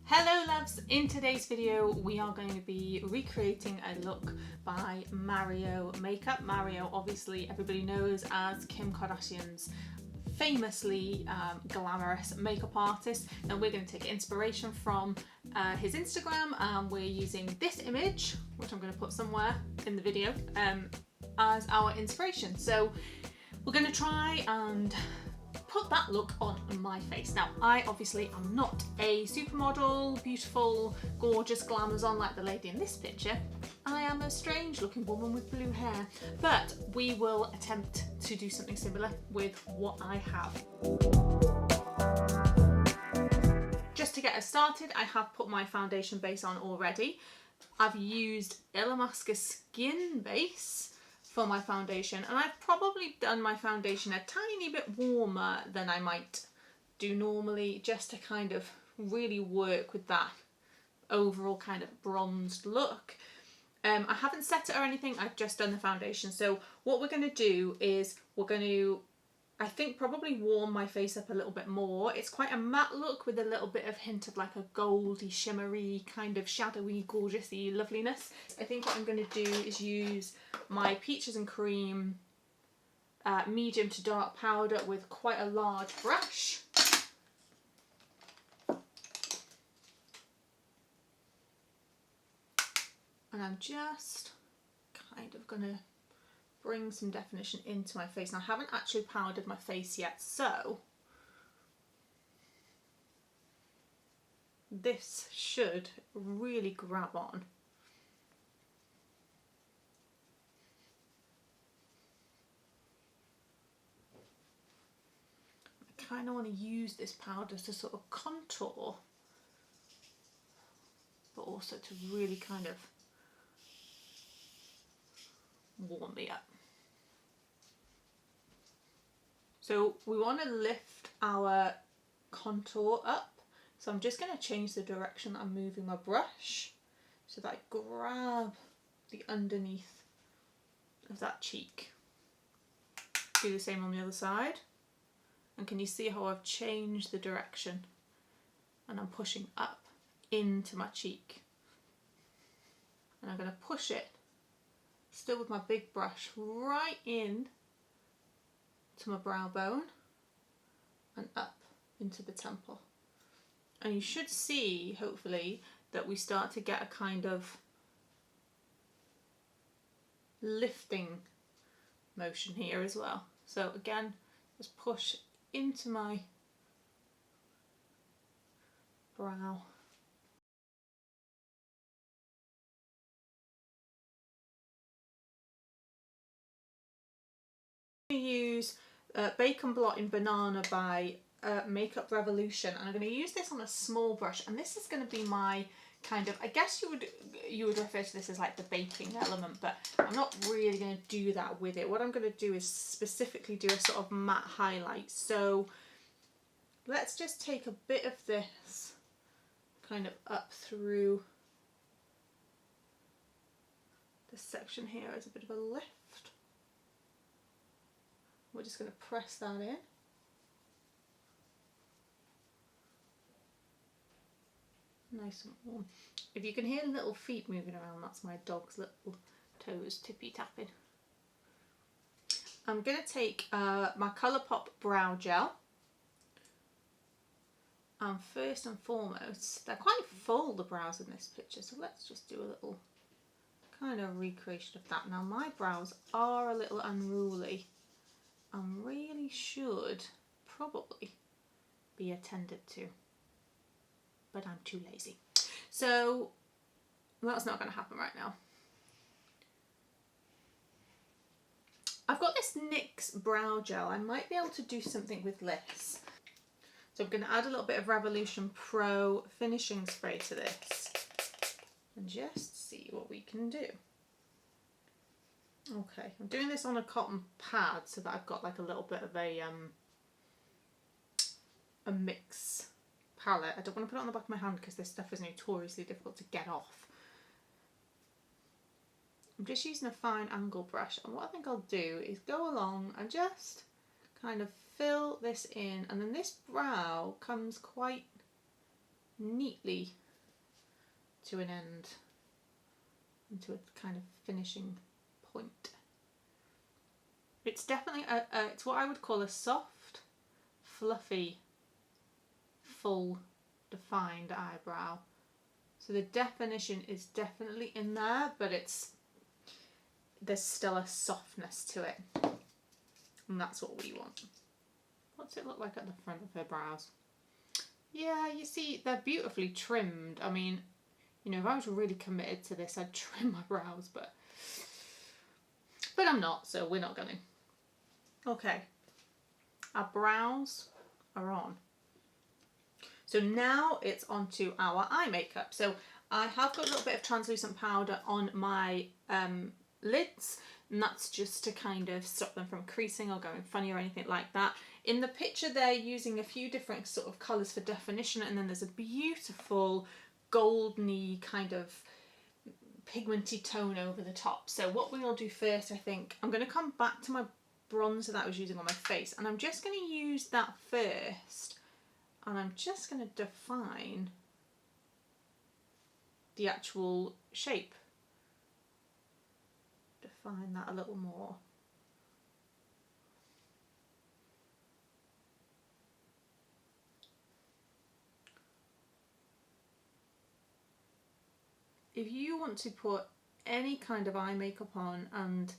Hello loves, in today's video we are going to be recreating a look by Mario Makeup. Mario, obviously everybody knows as Kim Kardashian's famously glamorous makeup artist, and we're going to take inspiration from his Instagram, and we're using this image, which I'm going to put somewhere in the video, as our inspiration. So we're going to try and put that look on my face. Now, I obviously am not a supermodel, beautiful, gorgeous glamazon like the lady in this picture. I am a strange looking woman with blue hair, but we will attempt to do something similar with what I have. Just to get us started, I have put my foundation base on already. I've used ILLAMASQUA Skin Base for my foundation, and I've probably done my foundation a tiny bit warmer than I might do normally, just to kind of really work with that overall kind of bronzed look. I haven't set it or anything, I've just done the foundation. So what we're going to do is we're going to, I think, probably warm my face up a little bit more. It's quite a matte look with a little bit of hint of like a goldy, shimmery, kind of shadowy, gorgeousy loveliness. I think what I'm going to do is use my Peaches and Cream medium to dark powder with quite a large brush. And I'm just kind of going to bring some definition into my face. Now, I haven't actually powdered my face yet, so this should really grab on. I kind of want to use this powder to sort of contour, but also to really kind of warm me up. So we want to lift our contour up, so I'm just going to change the direction that I'm moving my brush so that I grab the underneath of that cheek. Do the same on the other side, and can you see how I've changed the direction and I'm pushing up into my cheek, and I'm going to push it still with my big brush right in to my brow bone and up into the temple. And you should see, hopefully, that we start to get a kind of lifting motion here as well. So again, just push into my brow. Use Bacon Blot in Banana by Makeup Revolution, and I'm going to use this on a small brush, and this is going to be my kind of, I guess you would refer to this as like the baking element, but I'm not really going to do that with it. What I'm going to do is specifically do a sort of matte highlight. So let's just take a bit of this kind of up through this section here as a bit of a lift. We're just going to press that in. Nice and warm. If you can hear little feet moving around, that's my dog's little toes tippy tapping. I'm going to take my COLORPOP brow gel. And first and foremost, they're quite full, the brows in this picture, so let's just do a little kind of recreation of that. Now, my brows are a little unruly and really should probably be attended to, but I'm too lazy. So that's not going to happen right now. I've got this NYX brow gel. I might be able to do something with this. So I'm going to add a little bit of Revolution Pro finishing spray to this and just see what we can do. Okay, I'm doing this on a cotton pad so that I've got like a little bit of a mix palette. I don't want to put it on the back of my hand because this stuff is notoriously difficult to get off. I'm just using a fine angle brush, and what I think I'll do is go along and just kind of fill this in, and then this brow comes quite neatly to an end, into a kind of finishing point. It's definitely it's what I would call a soft, fluffy, full, defined eyebrow. So the definition is definitely in there, but there's still a softness to it, and that's what we want. What's it look like at the front of her brows? Yeah, you see, they're beautifully trimmed. I mean, you know, if I was really committed to this, I'd trim my brows, but I'm not, so we're not going to. Okay, our brows are on. So now it's onto our eye makeup. So I have got a little bit of translucent powder on my lids, and that's just to kind of stop them from creasing or going funny or anything like that. In the picture they're using a few different sort of colours for definition, and then there's a beautiful golden-y kind of pigmenty tone over the top. So what we'll do first, I think, I'm going to come back to my bronzer that I was using on my face, and I'm just going to use that first, and I'm just going to define the actual shape. Define that a little more. If you want to put any kind of eye makeup on and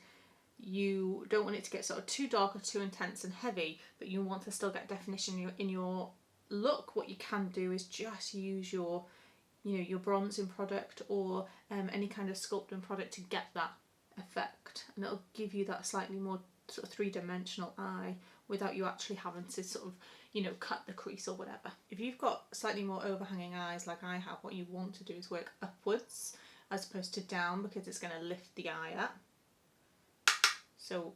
you don't want it to get sort of too dark or too intense and heavy, but you want to still get definition in your look, what you can do is just use your, you know, your bronzing product or any kind of sculpting product to get that effect, and it'll give you that slightly more sort of three-dimensional eye without you actually having to sort of, you know, cut the crease or whatever. If you've got slightly more overhanging eyes like I have, what you want to do is work upwards as opposed to down, because it's going to lift the eye up. So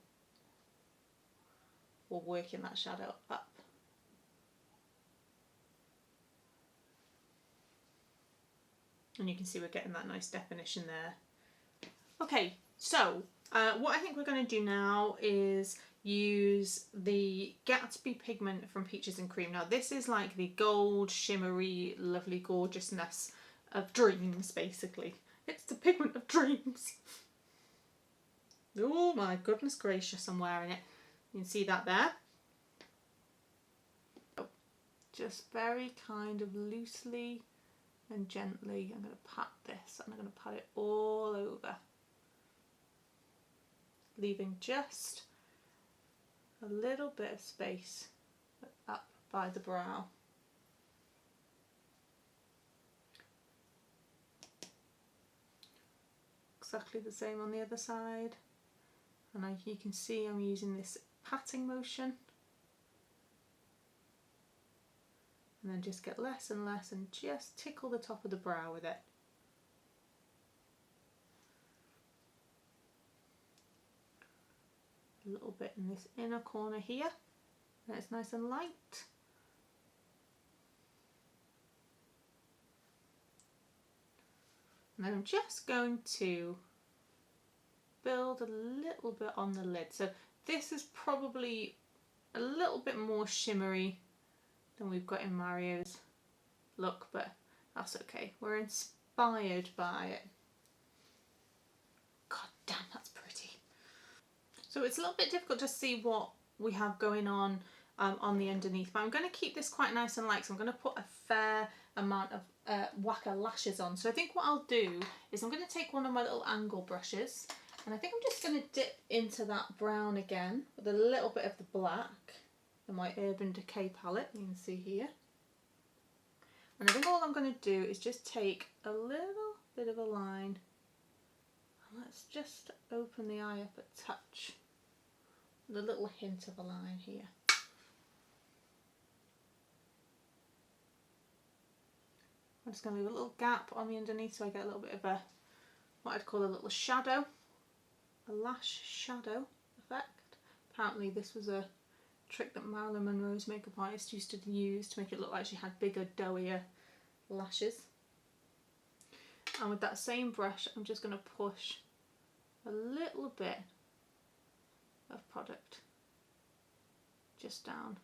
we're working that shadow up. And you can see we're getting that nice definition there. Okay, so what I think we're going to do now is use the Gatsby pigment from Peaches and Cream. Now this is like the gold, shimmery, lovely gorgeousness of dreams, basically. It's the pigment of dreams. Oh my goodness gracious, I'm wearing it. You can see that there. Just very kind of loosely and gently, I'm going to pat this, and I'm going to pat it all over, leaving just a little bit of space up by the brow. Exactly the same on the other side, and you can see I'm using this patting motion, and then just get less and less and just tickle the top of the brow with it. A little bit in this inner corner here, and it's nice and light. And then I'm just going to build a little bit on the lid. So this is probably a little bit more shimmery than we've got in Mario's look, but that's okay. We're inspired by it. God damn, that's pretty. So it's a little bit difficult to see what we have going on the underneath, but I'm going to keep this quite nice and light, so I'm going to put a fair amount of Wacko lashes on. So I think what I'll do is I'm going to take one of my little angle brushes, and I think I'm just going to dip into that brown again with a little bit of the black in my Urban Decay palette, you can see here. And I think all I'm going to do is just take a little bit of a line, and let's just open the eye up a touch with a little hint of a line here. I'm just going to leave a little gap on the underneath so I get a little bit of a, what I'd call a little shadow, a lash shadow effect. Apparently this was a trick that Marilyn Monroe's makeup artist used to use to make it look like she had bigger, doughier lashes. And with that same brush, I'm just going to push a little bit of product just down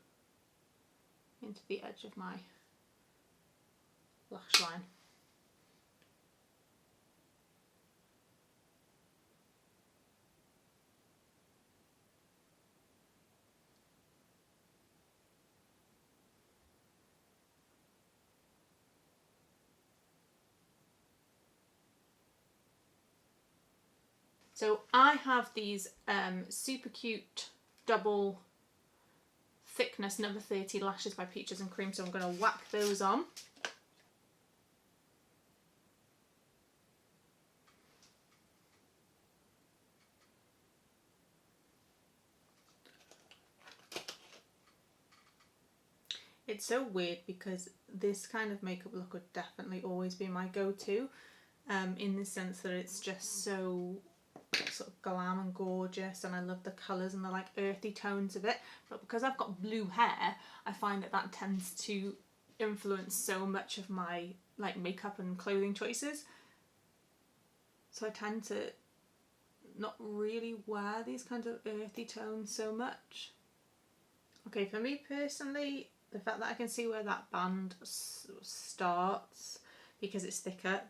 into the edge of my lash line. So I have these super cute double thickness number 30 lashes by Peaches and Cream, so I'm going to whack those on. It's so weird because this kind of makeup look would definitely always be my go-to, in the sense that it's just so sort of glam and gorgeous, and I love the colours and the like earthy tones of it, but because I've got blue hair I find that that tends to influence so much of my like makeup and clothing choices, so I tend to not really wear these kinds of earthy tones so much. Okay, for me personally, the fact that I can see where that band starts because it's thicker,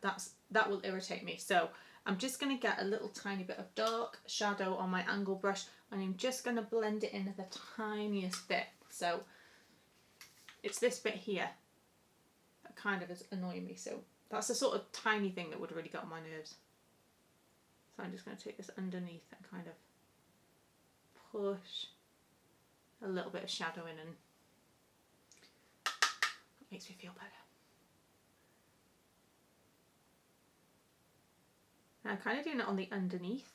that will irritate me. So I'm just going to get a little tiny bit of dark shadow on my angle brush, and I'm just going to blend it in the tiniest bit. So it's this bit here that kind of is annoying me. So that's the sort of tiny thing that would really get on my nerves. So I'm just going to take this underneath and kind of push a little bit of shadow in, and it makes me feel better. And I'm kind of doing it on the underneath.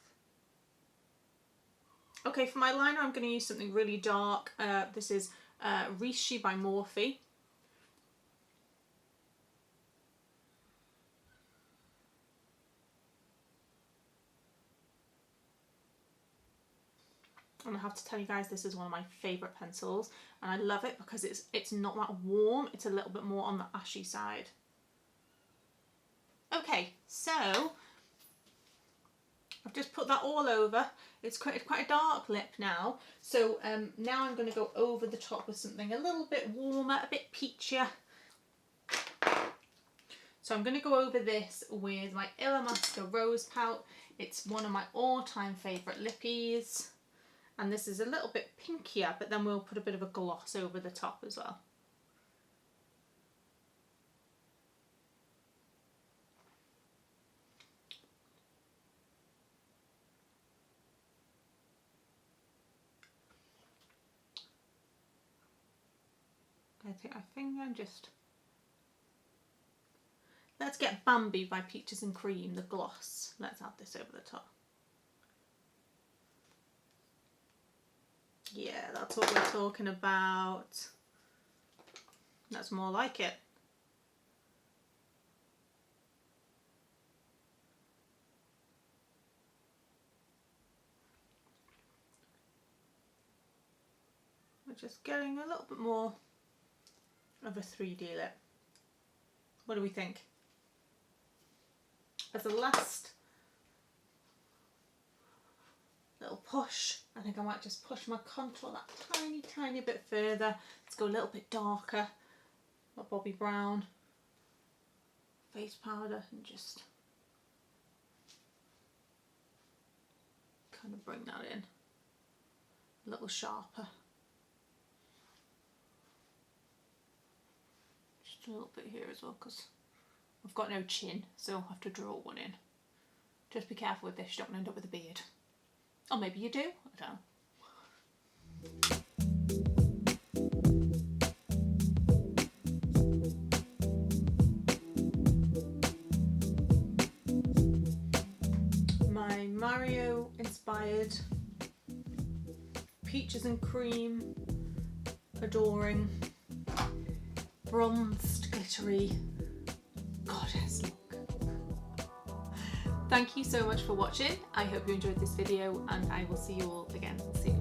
Okay, for my liner I'm going to use something really dark. This is Rishi by Morphe. And I have to tell you guys, this is one of my favourite pencils, and I love it because it's not that warm, it's a little bit more on the ashy side. Okay, so I've just put that all over. It's quite a dark lip now, so now I'm going to go over the top with something a little bit warmer, a bit peachier. So I'm going to go over this with my ILLAMASQUA Rose Pout. It's one of my all-time favourite lippies. And this is a little bit pinkier, but then we'll put a bit of a gloss over the top as well. I think I'm just... Let's get BAMB by Peaches and Cream, the gloss. Let's add this over the top. Yeah, that's what we're talking about. That's more like it. We're just getting a little bit more of a 3D lip. What do we think? As a last little push, I think I might just push my contour that tiny bit further. Let's go a little bit darker. Got Bobbi Brown face powder, and just kind of bring that in a little sharper. Just a little bit here as well, because I've got no chin, so I'll have to draw one in. Just be careful with this, you don't end up with a beard. Or maybe you do, I don't know. My Mario inspired Peaches and Cream adoring bronzed glittery goddess look. Thank you so much for watching. I hope you enjoyed this video, and I will see you all again soon.